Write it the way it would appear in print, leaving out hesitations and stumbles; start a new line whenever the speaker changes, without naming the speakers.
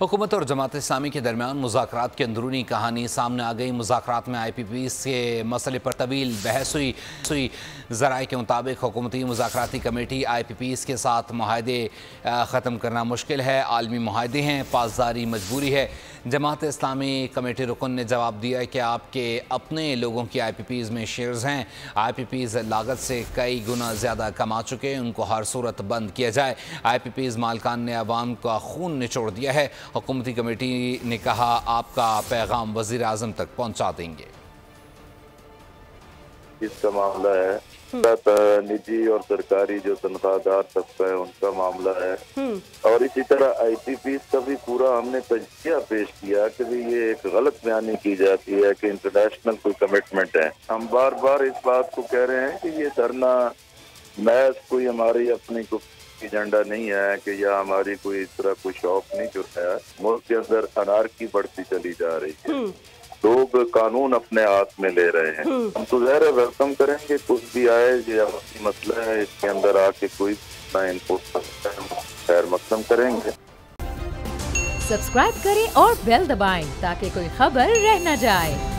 हुकूमत और जमात इस्लामी के दरमियान मुज़ाकरात की अंदरूनी कहानी सामने आ गई। मुज़ाकरात में IPPs के मसले पर तवील बहस हुई। ज़राए के मुताबिक हुकूमती मुज़ाकराती कमेटी IPPs के साथ मुआहदे ख़त्म करना मुश्किल है, आलमी मुआहदे हैं, पासदारी मजबूरी है। जमात इस्लामी कमेटी रुकन ने जवाब दिया है कि आपके अपने लोगों की IPPs में शेयर्स हैं। IPPs लागत से कई गुना ज़्यादा कमा चुके हैं, उनको हर सूरत बंद किया जाए। IPPs मालकान ने अवाम का खून निचोड़ दिया है। हुकूमती कमेटी ने कहा आपका पैगाम वज़ीर आज़म तक पहुँचा देंगे।
इसका मामला है निजी और सरकारी जो तनख्वाहदार तबका है उनका मामला है और इसी तरह IPPs का भी पूरा हमने तजकिया पेश किया कि भी ये एक गलत बयानी की जाती है कि इंटरनेशनल कोई कमिटमेंट है। हम बार बार इस बात को कह रहे हैं कि ये धरना महज कोई हमारी अपनी एजेंडा नहीं है कि या हमारी कोई इस तरह कोई शौक नहीं जो है। मुल्क के अंदर अनारकी बढ़ती चली जा रही है, लोग कानून अपने हाथ में ले रहे हैं। हम तो ज़ाहिर वेलकम करेंगे, कुछ भी आए ये मसला है, इसके अंदर आके कोई ना इनपुट खैर मकदम करेंगे।
सब्सक्राइब करें और बेल दबाएं ताकि कोई खबर रह न जाए।